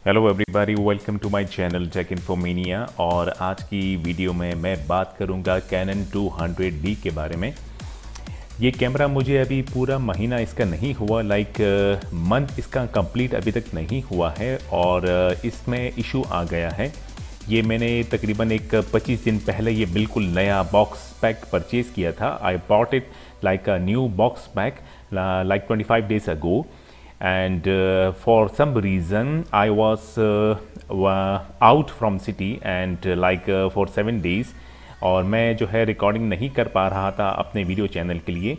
Hello everybody, welcome to my channel tech Infomania. और आज की वीडियो में मैं बात करूंगा कैनन 200D के बारे में। ये कैमरा मुझे अभी पूरा महीना इसका नहीं हुआ, मंथ इसका कंप्लीट अभी तक नहीं हुआ है और इसमें इशू आ गया है। ये मैंने तकरीबन एक 25 दिन पहले ये बिल्कुल नया बॉक्स पैक परचेज़ किया था। I bought it like a new box pack like 25 days ago, and for some reason I was out from city and for 7 days, और मैं जो है रिकॉर्डिंग नहीं कर पा रहा था अपने वीडियो चैनल के लिए।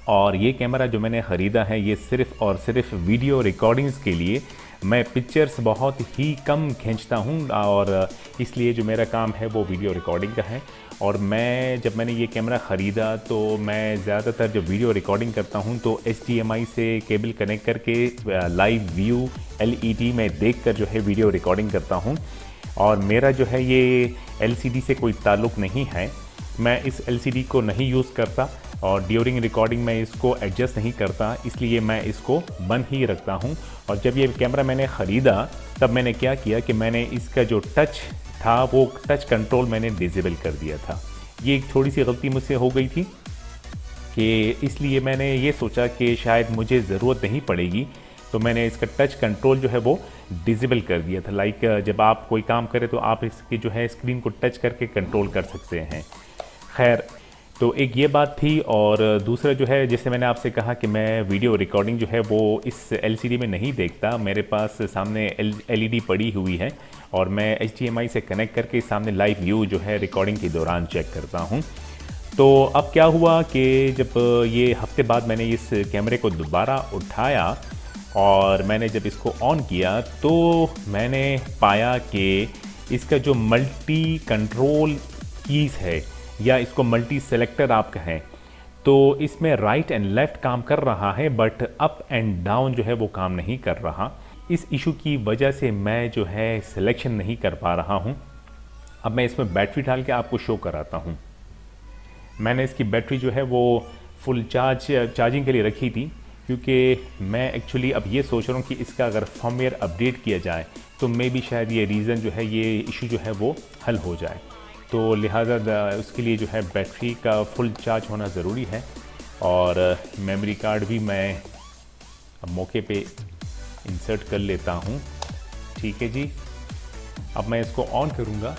और ये कैमरा जो मैंने ख़रीदा है ये सिर्फ़ और सिर्फ वीडियो रिकॉर्डिंग्स के लिए। मैं पिक्चर्स बहुत ही कम खींचता हूँ और इसलिए जो मेरा काम है वो वीडियो रिकॉर्डिंग का है। और जब मैंने ये कैमरा ख़रीदा तो मैं ज़्यादातर जब वीडियो रिकॉर्डिंग करता हूँ तो HDMI से केबल कनेक्ट करके लाइव व्यू LED में देखकर जो है वीडियो रिकॉर्डिंग करता हूँ। और मेरा जो है ये LCD से कोई ताल्लुक़ नहीं है, मैं इस LCD को नहीं यूज़ करता और ड्यूरिंग रिकॉर्डिंग में इसको एडजस्ट नहीं करता, इसलिए मैं इसको बंद ही रखता हूँ। और जब ये कैमरा मैंने ख़रीदा तब मैंने क्या किया कि मैंने इसका जो टच था वो टच कंट्रोल मैंने डिसेबल कर दिया था। ये एक थोड़ी सी गलती मुझसे हो गई थी कि इसलिए मैंने ये सोचा कि शायद मुझे ज़रूरत नहीं पड़ेगी, तो मैंने इसका टच कंट्रोल जो है वो डिसेबल कर दिया था। जब आप कोई काम करें तो आप इसकी जो है स्क्रीन को टच करके कंट्रोल कर सकते हैं। खैर, तो एक ये बात थी। और दूसरा जो है, जैसे मैंने आपसे कहा कि मैं वीडियो रिकॉर्डिंग जो है वो इस LCD में नहीं देखता, मेरे पास सामने LED पड़ी हुई है और मैं HDMI से कनेक्ट करके सामने लाइव व्यू जो है रिकॉर्डिंग के दौरान चेक करता हूँ। तो अब क्या हुआ कि जब ये हफ्ते बाद मैंने इस कैमरे को दोबारा उठाया और मैंने जब इसको ऑन किया तो मैंने पाया कि इसका जो मल्टी कंट्रोल कीज़ है या इसको मल्टी सेलेक्टर आप कहें, तो इसमें राइट एंड लेफ़्ट काम कर रहा है बट अप एंड डाउन जो है वो काम नहीं कर रहा। इस इशू की वजह से मैं जो है सिलेक्शन नहीं कर पा रहा हूँ। अब मैं इसमें बैटरी डाल के आपको शो कराता हूँ। मैंने इसकी बैटरी जो है वो फुल चार्जिंग के लिए रखी थी, क्योंकि मैं एक्चुअली अब ये सोच रहा हूँ कि इसका अगर फर्मवेयर अपडेट किया जाए तो मे बी शायद ये रीज़न जो है, ये इशू जो है वो हल हो जाए। तो लिहाजा उसके लिए जो है बैटरी का फुल चार्ज होना ज़रूरी है। और मेमोरी कार्ड भी मैं अब मौके पे इंसर्ट कर लेता हूँ। ठीक है जी, अब मैं इसको ऑन करूँगा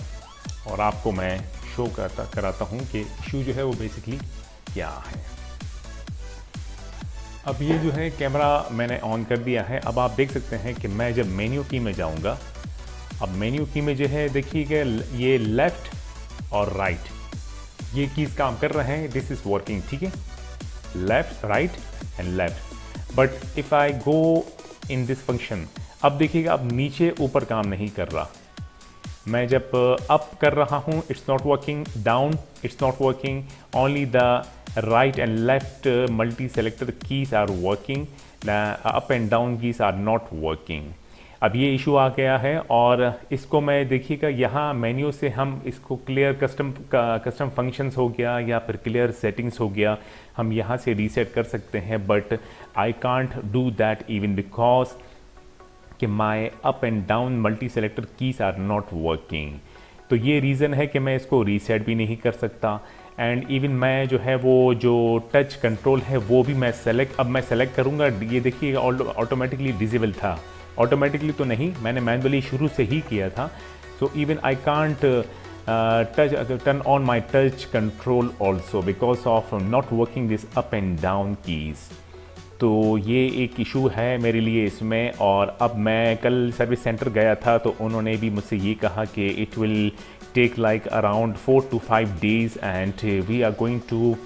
और आपको मैं शो कराता हूँ कि इशू जो है वो बेसिकली क्या है। अब ये जो है कैमरा मैंने ऑन कर दिया है। अब आप देख सकते हैं कि मैं जब मेन्यू की में जाऊँगा, अब मेन्यू की में जो है देखिएगा ये लेफ़्ट और राइट ये कीज़ काम कर रहे हैं। दिस इज़ वर्किंग, ठीक है, left right and left. But if I go in this function, अब देखिएगा अब नीचे ऊपर काम नहीं कर रहा। मैं जब अप कर रहा हूँ it's not working, down it's not working, only the right and left multi selector keys are working, up and down keys are not working. अब ये इशू आ गया है और इसको मैं देखिएगा यहाँ मेन्यू से हम इसको क्लियर कस्टम फंक्शंस हो गया या फिर क्लियर सेटिंग्स हो गया, हम यहाँ से रीसेट कर सकते हैं। But I can't do that even because कि my up and down multi selector keys are not working. तो ये रीज़न है कि मैं इसको रीसेट भी नहीं कर सकता। एंड इवन मैं जो है वो जो टच कंट्रोल है वो भी मैं अब मैं सेलेक्ट करूँगा, ये देखिए ऑटोमेटिकली डिसेबल था। ऑटोमेटिकली तो नहीं, मैंने मैनुअली शुरू से ही किया था। So even I can't turn on my touch control also because of not working this up and down keys. तो ये एक इशू है मेरे लिए इसमें। और अब मैं कल सर्विस सेंटर गया था तो उन्होंने भी मुझसे ये कहा कि it will take like around 4 to 5 days and we are going to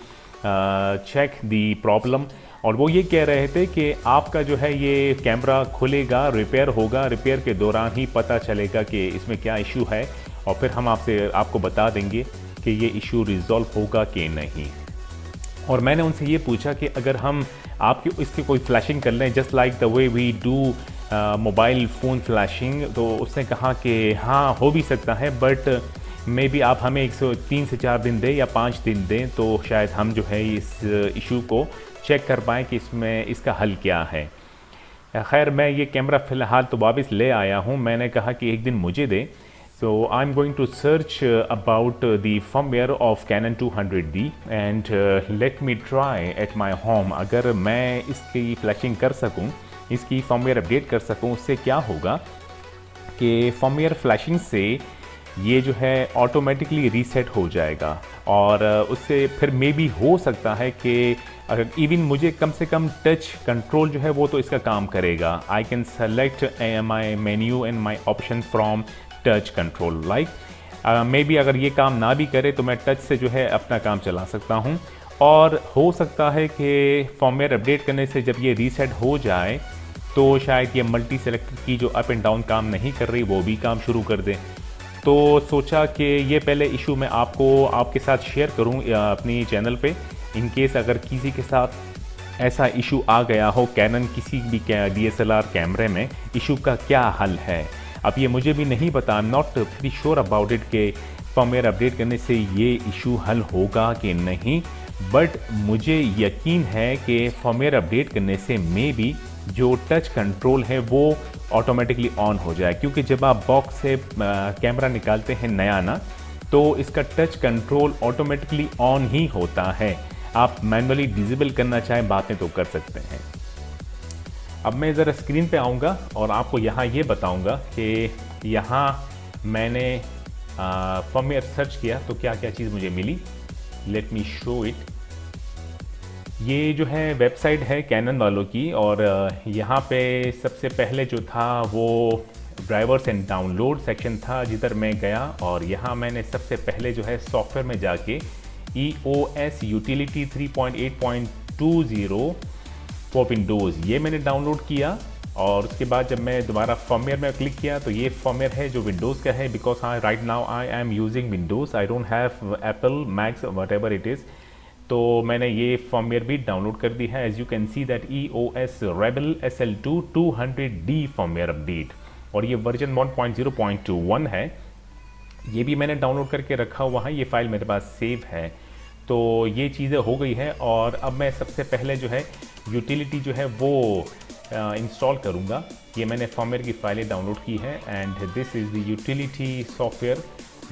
check the problem. और वो ये कह रहे थे कि आपका जो है ये कैमरा खुलेगा, रिपेयर होगा, रिपेयर के दौरान ही पता चलेगा कि इसमें क्या इशू है और फिर हम आपको बता देंगे कि ये इशू रिजॉल्व होगा कि नहीं। और मैंने उनसे ये पूछा कि अगर हम आपकी इसकी कोई फ्लैशिंग कर लें just like the way we do mobile phone flashing, तो उसने कहा कि हाँ हो भी सकता है बट मे बी आप हमें 3 से 4 दिन दें या 5 दिन दें तो शायद हम जो है इस इशू को चेक कर पाएँ कि इसमें इसका हल क्या है। खैर मैं ये कैमरा फ़िलहाल तो वापस ले आया हूँ, मैंने कहा कि एक दिन मुझे दे। So I'm going to search about the firmware of Canon 200D and let me try at my home। अगर मैं इसकी फ्लैशिंग कर सकूं, इसकी फर्मवेयर अपडेट कर सकूं, उससे क्या होगा कि फर्मवेयर फ्लैशिंग से ये जो है ऑटोमेटिकली रीसेट हो जाएगा और उससे फिर मे बी हो सकता है कि अगर इवन मुझे कम से कम टच कंट्रोल जो है वो तो इसका काम करेगा। I can select my menu and my option from touch control like may be अगर ये काम ना भी करे तो मैं टच से जो है अपना काम चला सकता हूँ। और हो सकता है कि फर्मवेयर अपडेट करने से जब ये रीसेट हो जाए तो शायद ये मल्टी सेलेक्टर की जो अप एंड डाउन काम नहीं कर रही वो भी काम शुरू कर दे। तो सोचा कि ये पहले इशू मैं आपके साथ शेयर करूँ अपनी चैनल पे, इन केस अगर किसी के साथ ऐसा इशू आ गया हो कैनन किसी भी DSLR कैमरे में, इशू का क्या हल है। अब ये मुझे भी नहीं पता, I am not very sure about it कि फर्मवेयर अपडेट करने से ये इशू हल होगा कि नहीं, बट मुझे यकीन है कि फर्मवेयर अपडेट करने से मे बी जो टच कंट्रोल है वो ऑटोमेटिकली ऑन हो जाए, क्योंकि जब आप बॉक्स से कैमरा निकालते हैं नया ना, तो इसका टच कंट्रोल ऑटोमेटिकली ऑन ही होता है। आप मैनुअली डिसेबल करना चाहें बातें तो कर सकते हैं। अब मैं ज़रा स्क्रीन पे आऊँगा और आपको यहाँ ये बताऊँगा कि यहाँ मैंने फर्मवेयर सर्च किया तो क्या क्या चीज़ मुझे मिली। Let me show it. ये जो है वेबसाइट है कैनन वालों की और यहाँ पे सबसे पहले जो था वो ड्राइवर्स एंड डाउनलोड सेक्शन था जिधर मैं गया और यहाँ मैंने सबसे पहले जो है सॉफ्टवेयर में जाके EOS यूटिलिटी 3.8.20 फॉर विंडोज़ ये मैंने डाउनलोड किया। और उसके बाद जब मैं दोबारा फर्मवेयर में क्लिक किया तो ये फर्मवेयर है जो विंडोज़ का है, because right now I am using Windows, I don't have Apple Macs whatever it is. तो मैंने ये फर्मवेयर भी डाउनलोड कर दी है। As you can see that EOS Rebel SL2 200D firmware update और ये वर्जन 1.0.21 है। ये भी मैंने डाउनलोड करके रखा हुआ है, ये फाइल मेरे पास सेव है। तो ये चीज़ें हो गई है और अब मैं सबसे पहले जो है यूटिलिटी जो है वो इंस्टॉल करूँगा। ये मैंने फर्मवेयर की फाइलें डाउनलोड की है and this is the utility software.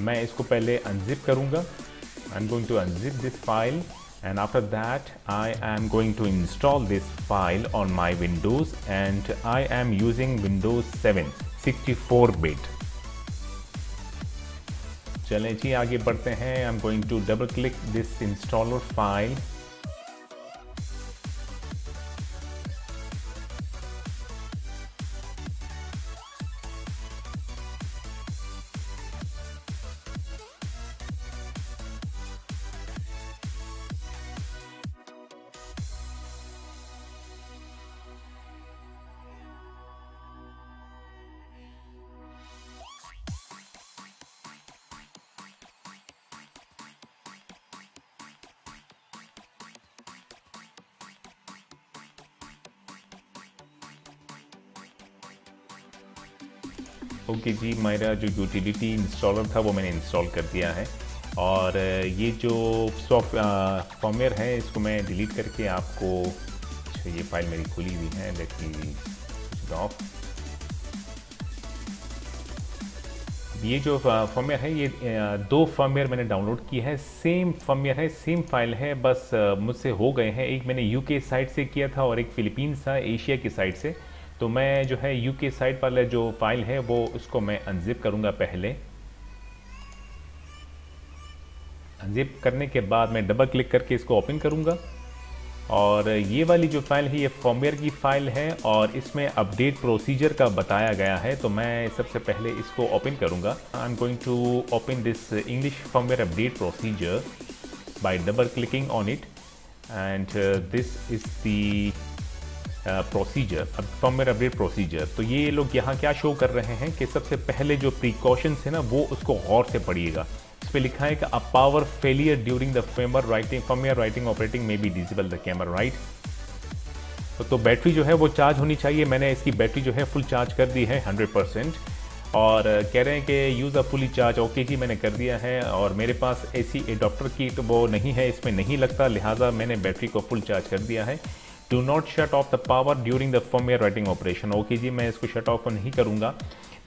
मैं इसको पहले अनजिप करूँगा। I am going to unzip this file and after that I am going to install this file on my Windows and I am using Windows 7 64-bit। चलें जी आगे बढ़ते हैं। I am going to double click this installer file। Okay जी, मेरा जो utility installer था वो मैंने इंस्टॉल कर दिया है और ये जो फर्मवेयर है इसको मैं डिलीट करके आपको, अच्छा ये फाइल मेरी खुली हुई है, लेट मी ऑफ। ये जो फर्मवेयर है ये दो फर्मवेयर मैंने डाउनलोड की है, सेम फर्मवेयर है, सेम फाइल है, बस मुझसे हो गए हैं। एक मैंने यूके साइट से किया था और एक फिलीपींस था एशिया की साइट से। तो मैं जो है यूके साइट वाला जो फाइल है वो उसको मैं अनजिप करूंगा। पहले अनजिप करने के बाद मैं डबल क्लिक करके इसको ओपन करूंगा और ये वाली जो फाइल है ये फर्मवेयर की फाइल है और इसमें अपडेट प्रोसीजर का बताया गया है। तो मैं सबसे पहले इसको ओपन करूंगा। I am going to open this English firmware update procedure by double clicking on it and this is the procedure, अब फर्मवेयर अपडेट प्रोसीजर। तो ये लोग यहाँ क्या शो कर रहे हैं कि सबसे पहले जो प्रिकॉशंस है ना वो उसको गौर से पढ़िएगा। इस पर लिखा है कि a power failure during the firmware writing operating may be disable the camera right. तो बैटरी जो है वो चार्ज होनी चाहिए। मैंने इसकी बैटरी जो है फुल चार्ज कर दी है 100% और कह रहे हैं कि use a fully charge. Okay जी, मैंने कर दिया है और मेरे पास ऐसी एडाप्टर की तो वो नहीं है, इसमें नहीं लगता, लिहाजा मैंने बैटरी को फुल चार्ज कर दिया है। Do not shut off the power during the firmware writing operation. Okay जी, मैं इसको शट ऑफ नहीं करूँगा।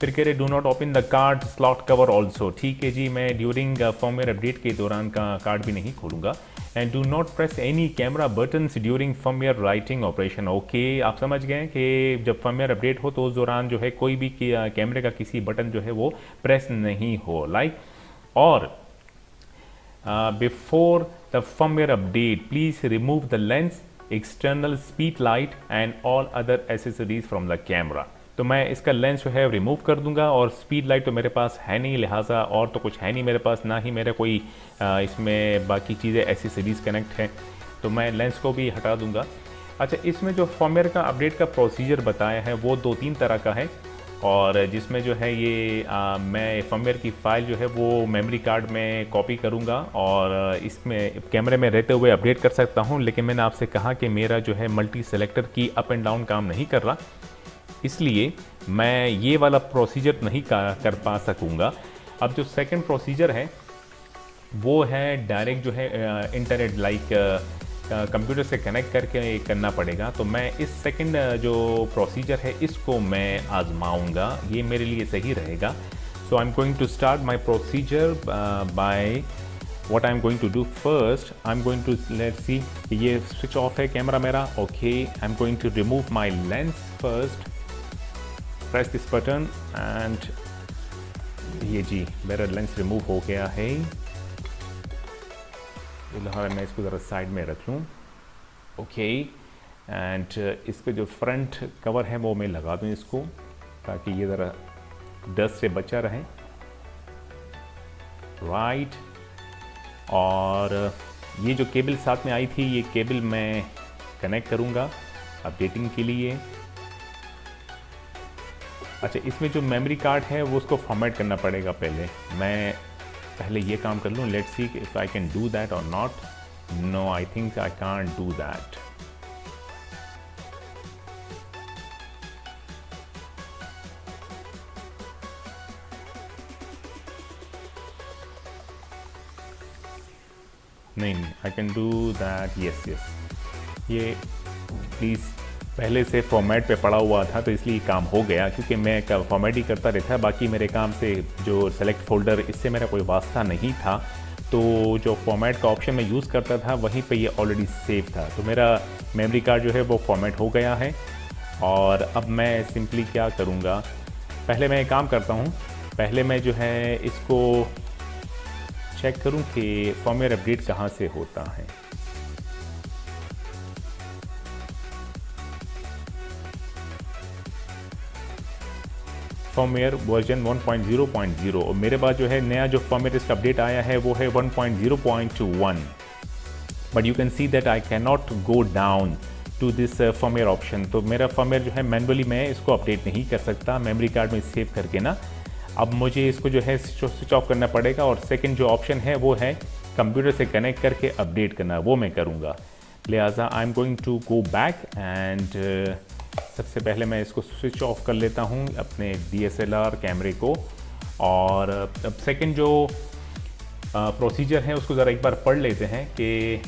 फिर कह रहे do not open the card slot cover also. ठीक है जी, मैं ड्यूरिंग फर्मवेयर अपडेट के दौरान का कार्ड भी नहीं खोलूँगा। And do not press any camera buttons during firmware writing operation. Okay, आप समझ गए कि जब फर्मवेयर अपडेट हो तो उस दौरान जो है कोई भी कैमरे का किसी बटन जो है वो प्रेस नहीं हो। लाइक और before the firmware update please remove the lens, external speed light and all other accessories from the camera. तो मैं इसका लेंस जो है रिमूव कर दूंगा और स्पीड लाइट तो मेरे पास है नहीं, लिहाजा और तो कुछ है नहीं मेरे पास, ना ही मेरा कोई इसमें बाकी चीज़ें एसेसरीज कनेक्ट है, तो मैं लेंस को भी हटा दूंगा। अच्छा, इसमें जो फर्मवेयर का अपडेट का प्रोसीजर बताया है वो 2-3 तरह का है, और जिसमें जो है ये मैं फर्मवेयर की फ़ाइल जो है वो मेमोरी कार्ड में कॉपी करूँगा और इसमें कैमरे में रहते हुए अपडेट कर सकता हूँ। लेकिन मैंने आपसे कहा कि मेरा जो है मल्टी सेलेक्टर की अप एंड डाउन काम नहीं कर रहा, इसलिए मैं ये वाला प्रोसीजर नहीं कर पा सकूँगा। अब जो सेकंड प्रोसीजर है वो है डायरेक्ट जो है इंटरनेट लाइक कंप्यूटर से कनेक्ट करके करना पड़ेगा। तो मैं इस सेकंड जो प्रोसीजर है इसको मैं आजमाऊंगा, ये मेरे लिए सही रहेगा। So I am going to start my procedure by what I'm going to do first, I'm going to let's see, ये switch off है कैमरा मेरा। okay, I'm going to remove my lens first, press this button and ये जी मेरा lens remove हो गया है। फिलहाल मैं इसको ज़रा साइड में रख लूँ। ओके, एंड इसका जो फ्रंट कवर है वो मैं लगा दूँ इसको, ताकि ये ज़रा डस्ट से बचा रहे। राइट, और ये जो केबल साथ में आई थी ये केबल मैं कनेक्ट करूँगा अपडेटिंग के लिए। अच्छा, इसमें जो मेमोरी कार्ड है वो उसको फॉर्मेट करना पड़ेगा पहले। मैं पहले ये काम कर लूँ, let's see if I can do that or not. No, I think I can't do that. नहीं, I can do that, yes yes. ये प्लीज़ पहले से फॉर्मेट पे पड़ा हुआ था तो इसलिए काम हो गया, क्योंकि मैं फॉर्मेट ही करता रहता, बाकी मेरे काम से जो सेलेक्ट फोल्डर इससे मेरा कोई वास्ता नहीं था। तो जो फॉर्मेट का ऑप्शन मैं यूज़ करता था वहीं पे ये ऑलरेडी सेव था, तो मेरा मेमोरी कार्ड जो है वो फॉर्मेट हो गया है। और अब मैं सिंपली क्या करूँगा, पहले मैं एक काम करता हूँ, पहले मैं जो है इसको चेक करूं कि फर्मवेयर अपडेट कहां से होता है। फर्मवेयर वर्जन 1.0.0 और मेरे पास जो है नया जो फर्मवेयर इसका अपडेट आया है वो है 1.0.1। But you can see that I can not go down to this firmware option. तो मेरा फर्मवेयर जो है मैनुअली मैं इसको अपडेट नहीं कर सकता मेमोरी कार्ड में सेव करके ना। अब मुझे इसको जो है स्विच ऑफ करना पड़ेगा, और सेकंड जो ऑप्शन है वो है कंप्यूटर से कनेक्ट करके अपडेट करना, वो मैं करूँगा। लिहाजा I am going to go back एंड सबसे पहले मैं इसको स्विच ऑफ कर लेता हूँ अपने DSLR कैमरे को। और अब सेकंड जो प्रोसीजर है उसको ज़रा एक बार पढ़ लेते हैं कि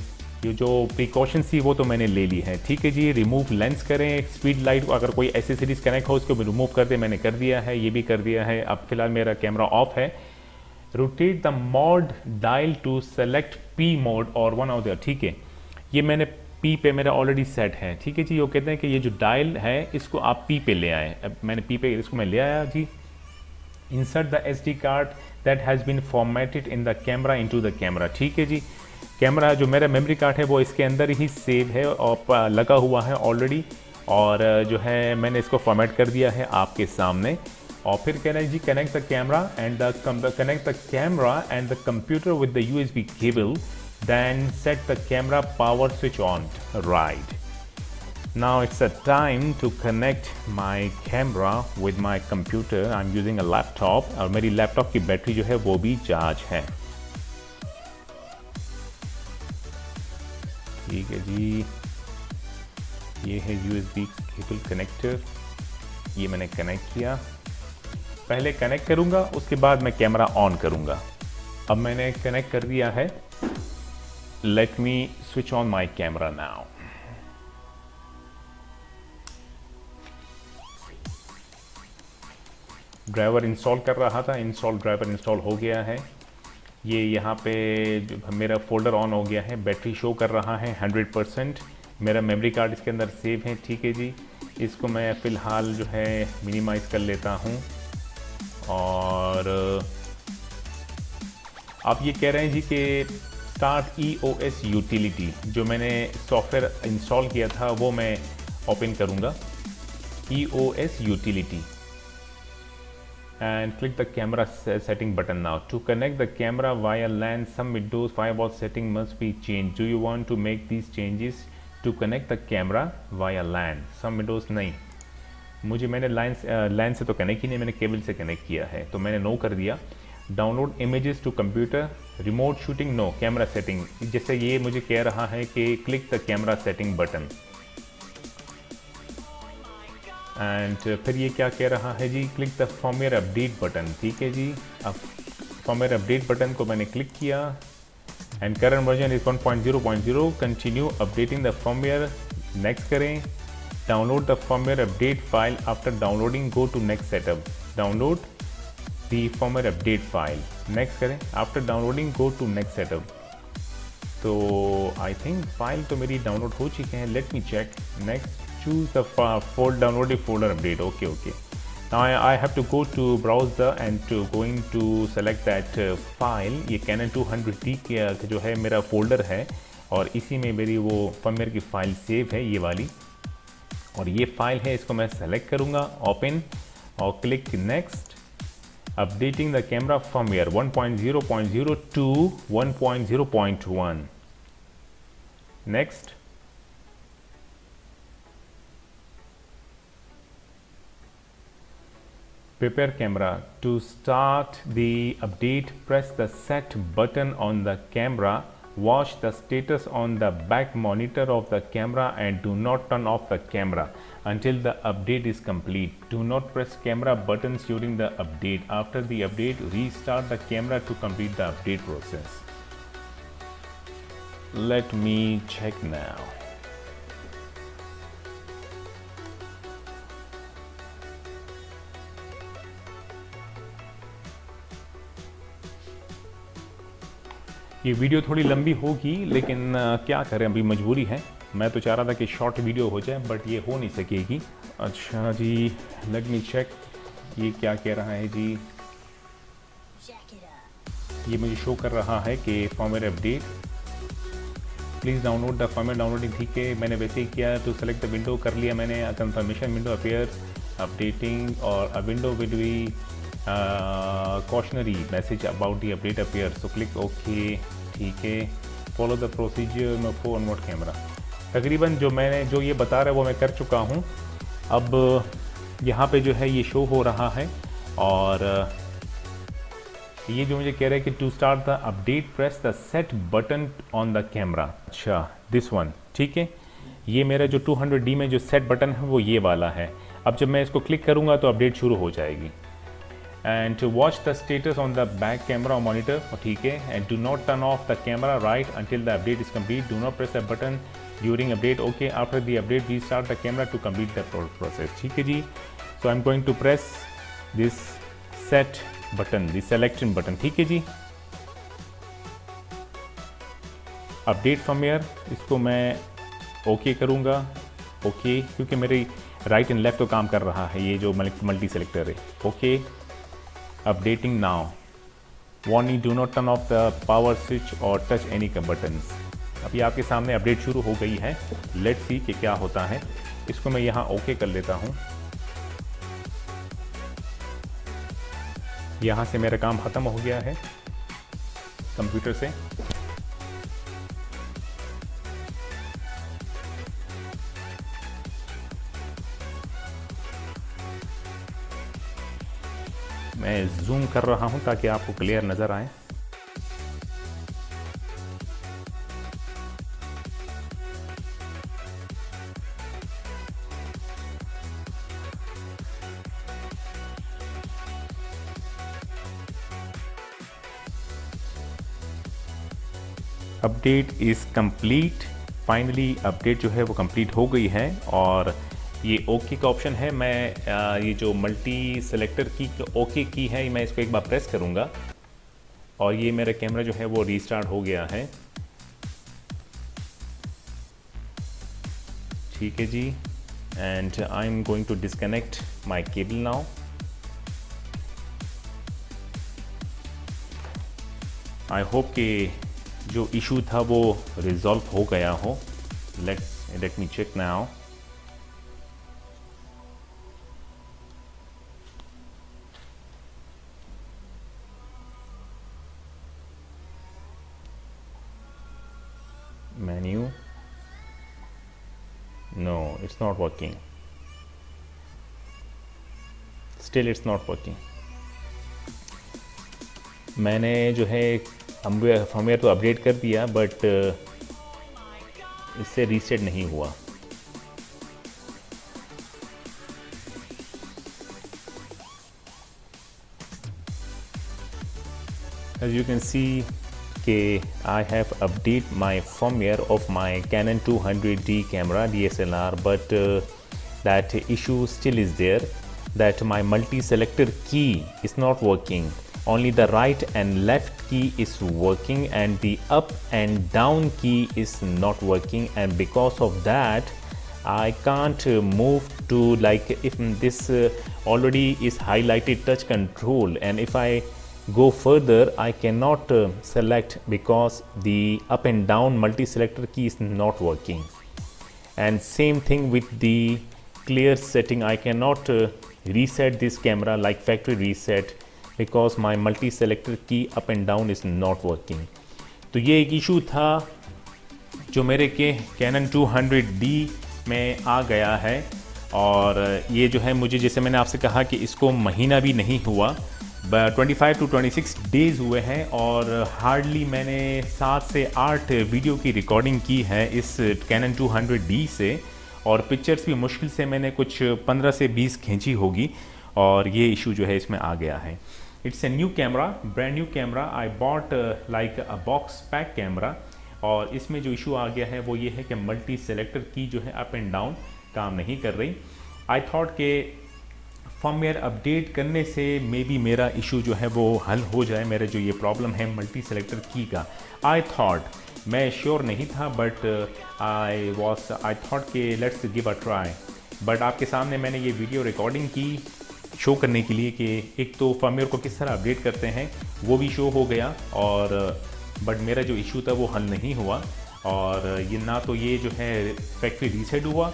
ये जो प्रिकॉशन थी वो तो मैंने ले ली है। ठीक है जी, रिमूव लेंस करें, स्पीड लाइट को अगर कोई एसेसरीज कनेक्ट हो उसको भी रिमूव कर दे, मैंने कर दिया है, ये भी कर दिया है। अब फिलहाल मेरा कैमरा ऑफ है। Rotate the mode dial to select P mode और वन ऑफ द, ठीक है, ये मैंने P पे मेरा ऑलरेडी सेट है। ठीक है जी, वो कहते हैं कि ये जो डायल है इसको आप P पे ले आएँ। अब मैंने P पे इसको मैं ले आया जी। Insert the SD card that has been formatted in the camera into the camera. ठीक है जी, कैमरा जो मेरा मेमोरी कार्ड है वो इसके अंदर ही सेव है और लगा हुआ है ऑलरेडी, और जो है मैंने इसको फॉर्मेट कर दिया है आपके सामने। और फिर कह रहे हैं जी connect the camera and connect the camera and the computer with the USB cable, then set the camera power switch on. Right, now it's a time to connect my camera with my computer. I am using a laptop, और मेरी laptop की battery जो है वो भी charge है। ठीक है जी, ये है USB केबल कनेक्टर, ये मैंने कनेक्ट किया। पहले कनेक्ट करूंगा उसके बाद मैं कैमरा ऑन करूंगा। अब मैंने कनेक्ट कर दिया है। Let me switch on my camera now. Driver install कर रहा था, ड्राइवर इंस्टॉल हो गया है। ये यहाँ पे मेरा फोल्डर ऑन हो गया है, बैटरी शो कर रहा है 100%। मेरा मेमोरी कार्ड इसके अंदर सेव है, ठीक है जी। इसको मैं फ़िलहाल जो है मिनिमाइज़ कर लेता हूँ। और आप ये कह रहे हैं जी कि स्टार्ट EOS यूटिलिटी, जो मैंने सॉफ्टवेयर इंस्टॉल किया था वो मैं ओपन करूँगा, EOS utility, and click the camera setting button now. To connect the camera via LAN, some Windows firewall setting must be changed. Do you want to make these changes to connect the camera via LAN? Some Windows नहीं, मुझे मैंने LAN से तो connect ही नहीं, मैंने cable से connect किया है, तो मैंने नो कर दिया। Download images to computer, remote shooting no, camera setting, जैसे ये मुझे कह रहा है कि click the camera setting button. And फिर ये क्या कह रहा है जी, click the firmware update button, ठीक है जी। अब फॉर्मवेयर अपडेट बटन को मैंने क्लिक किया and current version is 1.0.0, continue updating the firmware, next करें। Download the firmware update file, after downloading go to next setup, download the firmware update file, next करें। After downloading go to next setup. तो I think file तो मेरी download हो चुके हैं, let me check. Next, choose the downloaded folder update, okay. Now I have to go to browse and to going to select that file। ये Canon 200D का जो है मेरा फोल्डर है और इसी में मेरी वो फर्मवेयर की फाइल सेव है, ये वाली, और ये फाइल है, इसको मैं सेलेक्ट करूँगा, ओपन और click next. Updating the camera firmware 1.0.0 to 1.0.1, next. Prepare camera. To start the update, press the set button on the camera. Watch the status on the back monitor of the camera and do not turn off the camera until the update is complete. Do not press camera buttons during the update. After the update, restart the camera to complete the update process. Let me check now. ये video थोड़ी लंबी होगी, लेकिन क्या करें, अभी मजबूरी है। मैं तो चाह रहा था कि शॉर्ट वीडियो हो जाए, बट ये हो नहीं सकेगी। अच्छा जी, लेट मी चेक, ये क्या कह रहा है जी। ये मुझे शो कर रहा है कि firmware update, please download the firmware, downloading, ठीक है, मैंने वैसे ही किया। तो सेलेक्ट द विंडो कर लिया मैंने, कंफर्मेशन विंडो अपीयर अपडेटिंग, और a window with be cautionary message about the update appears, so click OK, ठीक है। फॉलो द प्रोसीजर में फोन मोड कैमरा, तकरीबन जो ये बता रहा है वो मैं कर चुका हूँ। अब यहाँ पे जो है ये शो हो रहा है, और ये जो मुझे कह रहा है कि to start the update press the set button on the camera. अच्छा, दिस वन, ठीक है। ये मेरा जो 200D में जो सेट बटन है वो ये वाला है। अब जब मैं इसको क्लिक करूँगा तो अपडेट शुरू हो जाएगी। And to watch the status on the back camera or monitor, ठीक है। And do not turn off the camera right until the update is complete. Do not press the button during update, okay. After the update, restart the camera to complete the process, ठीक है जी। So I'm going to press this set button, the selection button, ठीक है जी। Update firmware, इसको मैं okay करूँगा, okay, क्योंकि मेरी right and left तो काम कर रहा है, ये जो मल्टी सेलेक्टर है, okay. Updating now. Warning, do not turn off the power switch or touch any buttons. अभी आपके सामने अपडेट शुरू हो गई है, लेट्स सी कि क्या होता है। इसको मैं यहाँ ओके कर लेता हूँ। यहाँ से मेरा काम ख़त्म हो गया है कंप्यूटर से। मैं जूम कर रहा हूं ताकि आपको क्लियर नज़र आए। Update is complete. Finally update जो है वो कंप्लीट हो गई है, और ये ओके का ऑप्शन है। मैं ये जो मल्टी सेलेक्टर की ओके की है, मैं इसको एक बार प्रेस करूँगा और ये मेरा कैमरा जो है वो रीस्टार्ट हो गया है। ठीक है जी, and I am going to disconnect my cable now. I hope कि जो इशू था वो रिजॉल्व हो गया हो। Let me check now. Menu, no, it's not working, still it's not working। मैंने जो है फर्मवेयर तो अपडेट कर दिया, बट इससे रीसेट नहीं हुआ। As you can see I have updated my firmware of my Canon 200D camera DSLR, but that issue still is there, that my multi-selector key is not working. Only the right and left key is working and the up and down key is not working, and because of that I can't move to, like, if this already is highlighted touch control, and if I go further I cannot select because the up and down multi-selector key is not working. And same thing with the clear setting, I cannot reset this camera like factory reset because my multi-selector key up and down is not working. तो ये एक issue था जो मेरे के Canon 200D में आ गया है, और ये जो है मुझे, जैसे मैंने आपसे कहा कि इसको महीना भी नहीं हुआ, 25 to 26 डेज़ हुए हैं, और हार्डली मैंने 7 से 8 वीडियो की रिकॉर्डिंग की है इस Canon 200D से, और पिक्चर्स भी मुश्किल से मैंने कुछ 15 से 20 खींची होगी, और ये इशू जो है इसमें आ गया है। It's a new camera, brand new camera, I bought like a box pack camera, और इसमें जो इशू आ गया है वो ये है कि मल्टी सेलेक्टर की जो है अप एंड डाउन काम नहीं कर रही। आई थॉट के फर्मवेयर अपडेट करने से मे बी मेरा इशू जो है वो हल हो जाए, मेरा जो ये प्रॉब्लम है मल्टी सेलेक्टर की का। आई थॉट, मैं श्योर नहीं था, बट आई थॉट के let's give a try. But आपके सामने मैंने ये वीडियो रिकॉर्डिंग की शो करने के लिए कि एक तो फर्मवेयर को किस तरह अपडेट करते हैं, वो भी शो हो गया, और बट मेरा जो इशू था वो हल नहीं हुआ, और ये ना तो ये जो है फैक्ट्री रीसेट हुआ,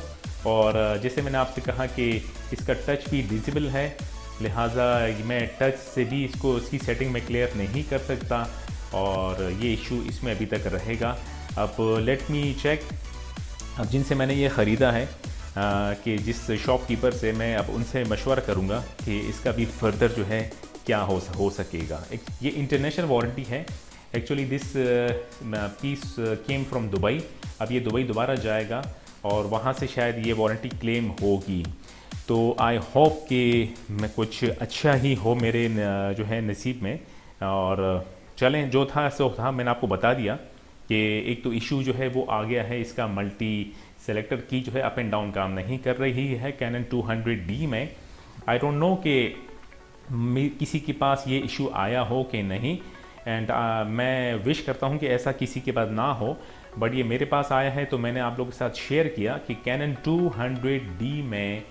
और जैसे मैंने आपसे कहा कि इसका टच भी डिसेबल है, लिहाजा मैं टच से भी इसकी सेटिंग में क्लियर नहीं कर सकता, और ये इशू इसमें अभी तक रहेगा। अब लेट मी चेक, अब जिनसे मैंने ये ख़रीदा है कि जिस शॉपकीपर से, मैं अब उनसे मशवरा करूँगा कि इसका भी फर्दर जो है क्या हो सकेगा। ये इंटरनेशनल वारंटी है। Actually this piece came from Dubai. अब ये दुबई दोबारा जाएगा और वहाँ से शायद ये वारंटी क्लेम होगी। तो आई होप कि मैं कुछ अच्छा ही हो मेरे जो है नसीब में, और चलें, जो था सो था, मैंने आपको बता दिया कि एक तो इशू जो है वो आ गया है, इसका मल्टी सेलेक्टर की जो है अप एंड डाउन काम नहीं कर रही है Canon 200D में। आई डोंट नो कि किसी के पास ये इशू आया हो कि नहीं, एंड मैं विश करता हूँ कि ऐसा किसी के पास ना हो, बट ये मेरे पास आया है तो मैंने आप लोगों के साथ शेयर किया कि Canon 200D में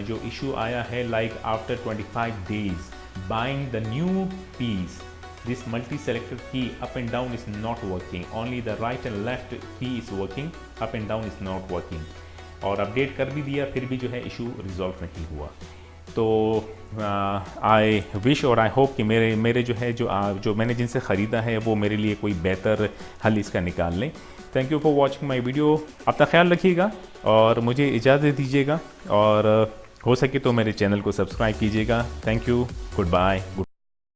जो इशू आया है, like after 25 days buying the new piece, this multi-selector key up and down is not working, only the right and left key is working, up and down is not working। और update कर भी दिया, फिर भी जो है issue resolve नहीं हुआ। तो आई विश और आई होप कि मेरे जो है जो मैंने जिनसे ख़रीदा है वो मेरे लिए कोई बेहतर हल इसका निकाल लें। Thank you for watching my video. अपना ख्याल रखिएगा और मुझे इजाज़त दीजिएगा, और हो सके तो मेरे चैनल को सब्सक्राइब कीजिएगा। Thank you, good bye.